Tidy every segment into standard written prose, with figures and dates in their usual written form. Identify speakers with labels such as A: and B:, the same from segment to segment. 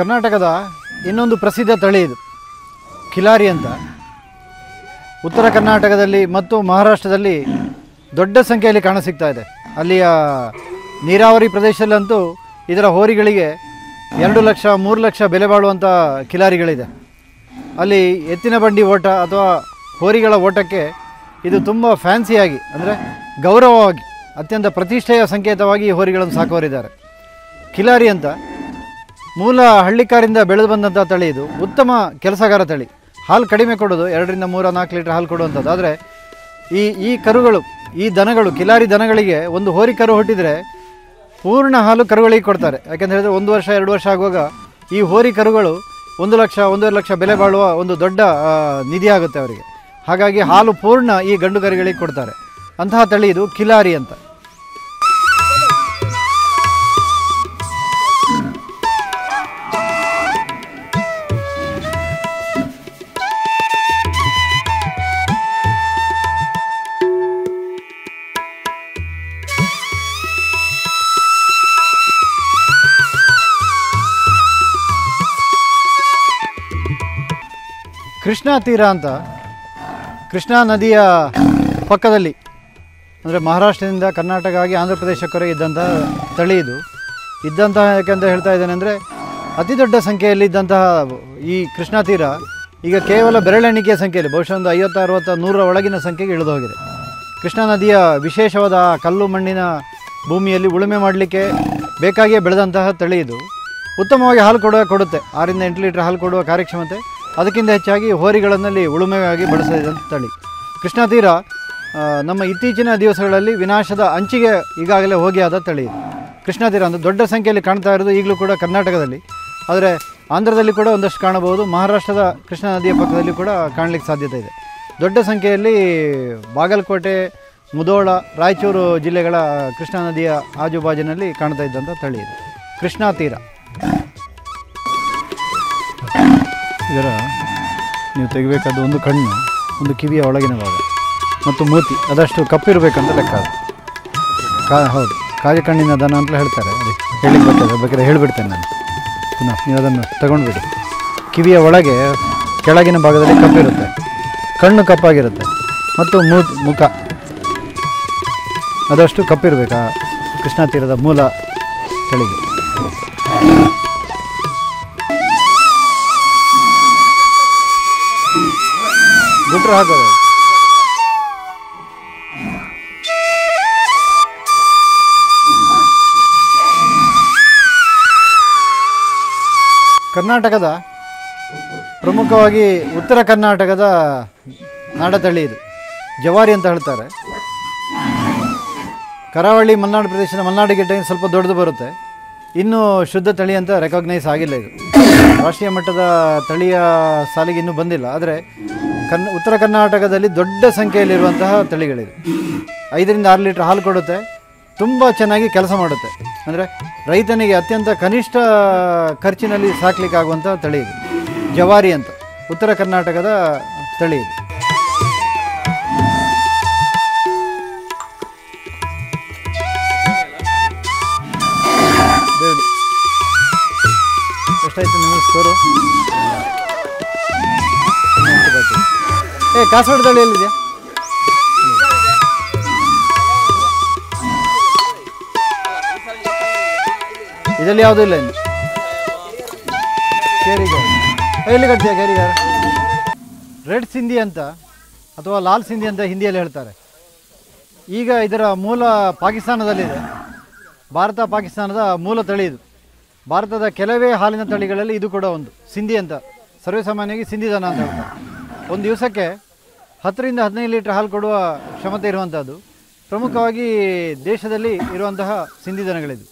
A: ಕರ್ನಾಟಕದ ಇನ್ನೊಂದು ಪ್ರಸಿದ್ಧ ತಳಿ ಇದು ಖಿಲಾರಿ ಅಂತ. ಉತ್ತರ ಕರ್ನಾಟಕದಲ್ಲಿ ಮತ್ತು ಮಹಾರಾಷ್ಟ್ರದಲ್ಲಿ ದೊಡ್ಡ ಸಂಖ್ಯೆಯಲ್ಲಿ ಕಾಣಸಿಗ್ತಾ ಇದೆ. ಅಲ್ಲಿಯ ನೀರಾವರಿ ಪ್ರದೇಶದಲ್ಲಂತೂ ಇದರ ಹೋರಿಗಳಿಗೆ 2 ಲಕ್ಷ 3 ಲಕ್ಷ ಬೆಲೆ ಬಾಳುವಂಥ ಖಿಲಾರಿಗಳಿದೆ. ಅಲ್ಲಿ ಎತ್ತಿನ ಬಂಡಿ ಓಟ ಅಥವಾ ಹೋರಿಗಳ ಓಟಕ್ಕೆ ಇದು ತುಂಬ ಫ್ಯಾನ್ಸಿಯಾಗಿ, ಅಂದರೆ ಗೌರವವಾಗಿ, ಅತ್ಯಂತ ಪ್ರತಿಷ್ಠೆಯ ಸಂಕೇತವಾಗಿ ಈ ಹೋರಿಗಳನ್ನು ಸಾಕುವರಿದ್ದಾರೆ. ಖಿಲಾರಿ ಅಂತ ಮೂಲ ಹಳ್ಳಿಕಾರಿಂದ ಬೆಳೆದು ಬಂದಂಥ ತಳಿ ಇದು. ಉತ್ತಮ ಕೆಲಸಗಾರ ತಳಿ. ಹಾಲು ಕಡಿಮೆ ಕೊಡೋದು, 2 ರಿಂದ 3 4 ಲೀಟರ್ ಹಾಲು ಕೊಡುವಂಥದ್ದು. ಆದರೆ ಈ ಕರುಗಳು, ಈ ದನಗಳು, ಖಿಲಾರಿ ದನಗಳಿಗೆ ಒಂದು ಹೋರಿ ಕರು ಹುಟ್ಟಿದರೆ ಪೂರ್ಣ ಹಾಲು ಕರುಗಳಿಗೆ ಕೊಡ್ತಾರೆ. ಯಾಕೆಂತ ಹೇಳಿದ್ರೆ 1 ವರ್ಷ 2 ವರ್ಷ ಆಗುವಾಗ ಈ ಹೋರಿ ಕರುಗಳು 1 ಲಕ್ಷ 1.5 ಲಕ್ಷ ಬೆಲೆ ಬಾಳುವ ಒಂದು ದೊಡ್ಡ ನಿಧಿ ಆಗುತ್ತೆ ಅವರಿಗೆ. ಹಾಗಾಗಿ ಹಾಲು ಪೂರ್ಣ ಈ ಗಂಡು ಕರುಗಳಿಗೆ ಕೊಡ್ತಾರೆ. ಅಂತಹ ತಳಿ ಇದು ಖಿಲಾರಿ ಅಂತ. ಕೃಷ್ಣಾ ತೀರ ಅಂತ, ಕೃಷ್ಣಾ ನದಿಯ ಪಕ್ಕದಲ್ಲಿ, ಅಂದರೆ ಮಹಾರಾಷ್ಟ್ರದಿಂದ ಕರ್ನಾಟಕ ಆಗಿ ಆಂಧ್ರ ಪ್ರದೇಶಕ್ಕವರೆಗೆ ಇದ್ದಂತಹ ತಳಿ ಇದು. ಯಾಕೆಂತ ಹೇಳ್ತಾ ಇದ್ದೇನೆ ಅಂದರೆ, ಅತಿ ದೊಡ್ಡ ಸಂಖ್ಯೆಯಲ್ಲಿ ಇದ್ದಂತಹ ಈ ಕೃಷ್ಣಾ ತೀರ ಈಗ ಕೇವಲ ಬೆರಳೆಣಿಕೆಯ ಸಂಖ್ಯೆಯಲ್ಲಿ, ಬಹುಶಃ ಒಂದು 50, 60, 100ರ ಒಳಗಿನ ಸಂಖ್ಯೆಗೆ ಇಳಿದು ಹೋಗಿದೆ. ಕೃಷ್ಣಾ ನದಿಯ ವಿಶೇಷವಾದ ಕಲ್ಲು ಮಣ್ಣಿನ ಭೂಮಿಯಲ್ಲಿ ಉಳುಮೆ ಮಾಡಲಿಕ್ಕೆ ಬೇಕಾಗಿಯೇ ಬೆಳೆದಂತಹ ತಳಿ ಇದು. ಉತ್ತಮವಾಗಿ ಹಾಲು ಕೊಡುತ್ತೆ. 6 ರಿಂದ 8 ಲೀಟರ್ ಹಾಲು ಕೊಡುವ ಕಾರ್ಯಕ್ಷಮತೆ. ಅದಕ್ಕಿಂತ ಹೆಚ್ಚಾಗಿ ಹೋರಿಗಳನ್ನಲ್ಲಿ ಉಳುಮೆಗಾಗಿ ಬಳಸಿದಂಥ ತಳಿ. ಕೃಷ್ಣಾ ತೀರ ನಮ್ಮ ಇತ್ತೀಚಿನ ದಿವಸಗಳಲ್ಲಿ ವಿನಾಶದ ಅಂಚಿಗೆ ಈಗಾಗಲೇ ಹೋಗಿ ಆದ ತಳಿ ಇದು. ಕೃಷ್ಣಾ ತೀರ ಅಂದರೆ ದೊಡ್ಡ ಸಂಖ್ಯೆಯಲ್ಲಿ ಕಾಣ್ತಾ ಇರೋದು ಈಗಲೂ ಕೂಡ ಕರ್ನಾಟಕದಲ್ಲಿ. ಆದರೆ ಆಂಧ್ರದಲ್ಲಿ ಕೂಡ ಒಂದಷ್ಟು ಕಾಣಬಹುದು. ಮಹಾರಾಷ್ಟ್ರದ ಕೃಷ್ಣಾ ನದಿಯ ಪಕ್ಕದಲ್ಲಿ ಕೂಡ ಕಾಣಲಿಕ್ಕೆ ಸಾಧ್ಯತೆ ಇದೆ. ದೊಡ್ಡ ಸಂಖ್ಯೆಯಲ್ಲಿ ಬಾಗಲಕೋಟೆ, ಮುಧೋಳ, ರಾಯಚೂರು ಜಿಲ್ಲೆಗಳ ಕೃಷ್ಣಾ ನದಿಯ ಆಜುಬಾಜಿನಲ್ಲಿ ಕಾಣ್ತಾ ಇದ್ದಂಥ ತಳಿ ಇದು ಕೃಷ್ಣಾ ತೀರ. ಇದರ ನೀವು ತೆಗಿಬೇಕಾದ ಒಂದು ಕಣ್ಣು, ಒಂದು ಕಿವಿಯ ಒಳಗಿನ ಭಾಗ ಮತ್ತು ಮೂತಿ ಅದಷ್ಟು ಕಪ್ಪಿರಬೇಕಂತ ಲೆಕ್ಕ. ಅದು ಹೌದು, ಕಾಗೆ ಕಣ್ಣಿನ ದನ ಅಂತಲೇ ಹೇಳ್ತಾರೆ. ಅದೇ ಹೇಳಿಕ್ಕೆ ಬರ್ತದೆ, ಬೇಕಾದ್ರೆ ಹೇಳಿಬಿಡ್ತೇನೆ ನಾನು ಪುನಃ, ನೀವು ಅದನ್ನು ತಗೊಂಡ್ಬಿಡಿ. ಕಿವಿಯ ಒಳಗೆ ಕೆಳಗಿನ ಭಾಗದಲ್ಲಿ ಕಪ್ಪಿರುತ್ತೆ, ಕಣ್ಣು ಕಪ್ಪಾಗಿರುತ್ತೆ ಮತ್ತು ಮುಖ ಅದಷ್ಟು ಕಪ್ಪಿರಬೇಕು ಆ ಕೃಷ್ಣಾ ತೀರದ ಮೂಲ ತಳಿಗೆ. ಗುಟ್ರು ಹಾಕೋದು. ಕರ್ನಾಟಕದ ಪ್ರಮುಖವಾಗಿ ಉತ್ತರ ಕರ್ನಾಟಕದ ನಾಡತಳಿ ಇದು. ಜವಾರಿ ಅಂತ ಹೇಳ್ತಾರೆ. ಕರಾವಳಿ ಮಲೆನಾಡು ಪ್ರದೇಶದ ಮಲೆನಾಡು ಗಿಡ್ಡ ಸ್ವಲ್ಪ ದೊಡ್ಡದು ಬರುತ್ತೆ. ಇನ್ನೂ ಶುದ್ಧ ತಳಿ ಅಂತ ರೆಕಾಗ್ನೈಸ್ ಆಗಿಲ್ಲ. ಇದು ರಾಷ್ಟ್ರೀಯ ಮಟ್ಟದ ತಳಿಯ ಸಾಲಿಗೆ ಇನ್ನೂ ಬಂದಿಲ್ಲ. ಆದರೆ ಉತ್ತರ ಕರ್ನಾಟಕದಲ್ಲಿ ದೊಡ್ಡ ಸಂಖ್ಯೆಯಲ್ಲಿರುವಂತಹ ತಳಿಗಳಿದೆ. 5 ರಿಂದ 6 ಲೀಟರ್ ಹಾಲು ಕೊಡುತ್ತೆ. ತುಂಬ ಚೆನ್ನಾಗಿ ಕೆಲಸ ಮಾಡುತ್ತೆ. ಅಂದರೆ ರೈತನಿಗೆ ಅತ್ಯಂತ ಕನಿಷ್ಠ ಖರ್ಚಿನಲ್ಲಿ ಸಾಕಲಿಕ್ಕಾಗುವಂಥ ತಳಿ ಇದು. ಜವಾರಿ ಅಂತ ಉತ್ತರ ಕರ್ನಾಟಕದ ತಳಿ ಇದು. ಎಷ್ಟಾಯ್ತು ನಿಮ್ಮ ಸ್ಕೋರು? ಕಾಸರಗೋಡು ತಳಿ ಎಲ್ಲಿದೆಯಾ? ಇದರಲ್ಲಿ ಯಾವುದೂ ಇಲ್ಲ ಇನ್ನು. ಕೇರಿಗಾರ ಎಲ್ಲಿ ಕಟ್ತೀಯ? ಕೇರಿಗಾರ ರೆಡ್ ಸಿಂಧಿ ಅಂತ ಅಥವಾ ಲಾಲ್ ಸಿಂಧಿ ಅಂತ ಹಿಂದಿಯಲ್ಲಿ ಹೇಳ್ತಾರೆ. ಈಗ ಇದರ ಮೂಲ ಪಾಕಿಸ್ತಾನದಲ್ಲಿದೆ. ಭಾರತ ಪಾಕಿಸ್ತಾನದ ಮೂಲ ತಳಿ ಇದು. ಭಾರತದ ಕೆಲವೇ ಹಾಲಿನ ತಳಿಗಳಲ್ಲಿ ಇದು ಕೂಡ ಒಂದು. ಸಿಂಧಿ ಅಂತ ಸರ್ವೇಸಾಮಾನ್ಯವಾಗಿ ಸಿಂಧಿ ದನ ಅಂತ ಹೇಳ್ತಾರೆ. ಒಂದು ದಿವಸಕ್ಕೆ 10 ರಿಂದ 15 ಲೀಟರ್ ಹಾಲು ಕೊಡುವ ಕ್ಷಮತೆ ಇರುವಂಥದ್ದು. ಪ್ರಮುಖವಾಗಿ ದೇಶದಲ್ಲಿ ಇರುವಂತಹ ಸಿಂಧಿ ದನಗಳಿದು.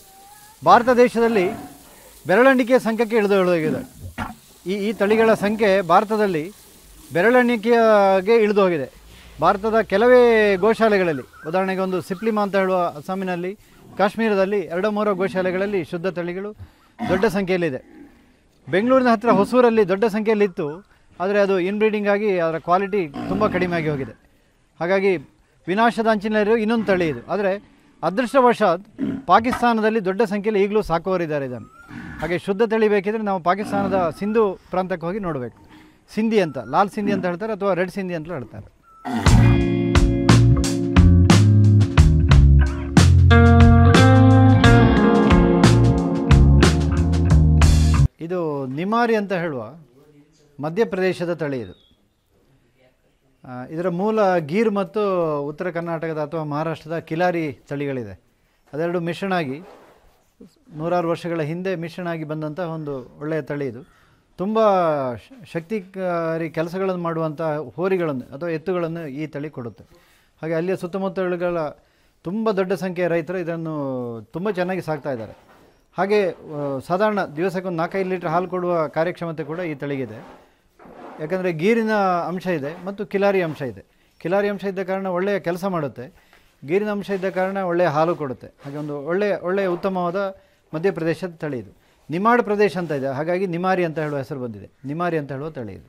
A: ಭಾರತ ದೇಶದಲ್ಲಿ ಬೆರಳೆಣಿಕೆಯ ಸಂಖ್ಯೆಗೆ ಇಳಿದೋಗಿದೆ. ಈ ತಳಿಗಳ ಸಂಖ್ಯೆ ಭಾರತದಲ್ಲಿ ಬೆರಳೆಣಿಕೆಗೆ ಇಳಿದು ಹೋಗಿದೆ. ಭಾರತದ ಕೆಲವೇ ಗೋಶಾಲೆಗಳಲ್ಲಿ, ಉದಾಹರಣೆಗೆ ಒಂದು ಸಿಪ್ಲಿಮಾ ಅಂತ ಹೇಳುವ ಅಸ್ಸಾಮಿನಲ್ಲಿ, ಕಾಶ್ಮೀರದಲ್ಲಿ 2-3 ಗೋಶಾಲೆಗಳಲ್ಲಿ ಶುದ್ಧ ತಳಿಗಳು ದೊಡ್ಡ ಸಂಖ್ಯೆಯಲ್ಲಿದೆ. ಬೆಂಗಳೂರಿನ ಹತ್ತಿರ ಹೊಸೂರಲ್ಲಿ ದೊಡ್ಡ ಸಂಖ್ಯೆಯಲ್ಲಿತ್ತು. ಆದರೆ ಅದು ಇನ್ಬ್ರೀಡಿಂಗ್ ಆಗಿ ಅದರ ಕ್ವಾಲಿಟಿ ತುಂಬ ಕಡಿಮೆಯಾಗಿ ಹೋಗಿದೆ. ಹಾಗಾಗಿ ವಿನಾಶದ ಅಂಚಿನಲ್ಲಿರೋ ಇನ್ನೊಂದು ತಳಿ ಇದು. ಆದರೆ ಅದೃಷ್ಟವಶಾತ್ ಪಾಕಿಸ್ತಾನದಲ್ಲಿ ದೊಡ್ಡ ಸಂಖ್ಯೆಯಲ್ಲಿ ಈಗಲೂ ಸಾಕುವರಿದ್ದಾರೆ ಇದನ್ನು. ಹಾಗೆ ಶುದ್ಧ ತಳಿ ಬೇಕಿದ್ರೆ ನಾವು ಪಾಕಿಸ್ತಾನದ ಸಿಂಧು ಪ್ರಾಂತಕ್ಕೆ ಹೋಗಿ ನೋಡಬೇಕು. ಸಿಂಧಿ ಅಂತ, ಲಾಲ್ ಸಿಂಧಿ ಅಂತ ಹೇಳ್ತಾರೆ ಅಥವಾ ರೆಡ್ ಸಿಂಧಿ ಅಂತಲೂ ಹೇಳ್ತಾರೆ. ಇದು ನಿಮಾರಿ ಅಂತ ಹೇಳುವ ಮಧ್ಯಪ್ರದೇಶದ ತಳಿ ಇದು. ಇದರ ಮೂಲ ಗೀರ್ ಮತ್ತು ಉತ್ತರ ಕರ್ನಾಟಕದ ಅಥವಾ ಮಹಾರಾಷ್ಟ್ರದ ಕಿಲಾರಿ ತಳಿಗಳಿದೆ. ಅದೆರಡು ಮಿಶ್ರಣ ಆಗಿ ನೂರಾರು ವರ್ಷಗಳ ಹಿಂದೆ ಮಿಶ್ರಣ ಆಗಿ ಬಂದಂಥ ಒಂದು ಒಳ್ಳೆಯ ತಳಿ ಇದು. ತುಂಬ ಶಕ್ತಿಕಾರಿ ಕೆಲಸಗಳನ್ನು ಮಾಡುವಂಥ ಹೋರಿಗಳನ್ನು ಅಥವಾ ಎತ್ತುಗಳನ್ನು ಈ ತಳಿ ಕೊಡುತ್ತೆ. ಹಾಗೆ ಅಲ್ಲಿಯ ಸುತ್ತಮುತ್ತಲುಗಳ ತುಂಬ ದೊಡ್ಡ ಸಂಖ್ಯೆಯ ರೈತರು ಇದನ್ನು ತುಂಬ ಚೆನ್ನಾಗಿ ಸಾಕ್ತಾ ಇದ್ದಾರೆ. ಹಾಗೆ ಸಾಧಾರಣ ದಿವಸಕ್ಕೆ ಒಂದು 4-5 ಲೀಟ್ರ್ ಹಾಲು ಕೊಡುವ ಕಾರ್ಯಕ್ಷಮತೆ ಕೂಡ ಈ ತಳಿಗಿದೆ. ಯಾಕಂದರೆ ಗೀರಿನ ಅಂಶ ಇದೆ ಮತ್ತು ಕಿಲಾರಿ ಅಂಶ ಇದೆ. ಕಿಲಾರಿ ಅಂಶ ಇದ್ದ ಕಾರಣ ಒಳ್ಳೆಯ ಕೆಲಸ ಮಾಡುತ್ತೆ, ಗೀರಿನ ಅಂಶ ಇದ್ದ ಕಾರಣ ಒಳ್ಳೆಯ ಹಾಲು ಕೊಡುತ್ತೆ. ಹಾಗೆ ಒಂದು ಒಳ್ಳೆಯ ಉತ್ತಮವಾದ ಮಧ್ಯಪ್ರದೇಶದ ತಳಿ ಇದು. ನಿಮಾಡ್ ಪ್ರದೇಶ ಅಂತ ಇದೆ, ಹಾಗಾಗಿ ನಿಮಾರಿ ಅಂತ ಹೇಳುವ ಹೆಸರು ಬಂದಿದೆ. ನಿಮಾರಿ ಅಂತ ಹೇಳುವ ತಳಿ ಇದು.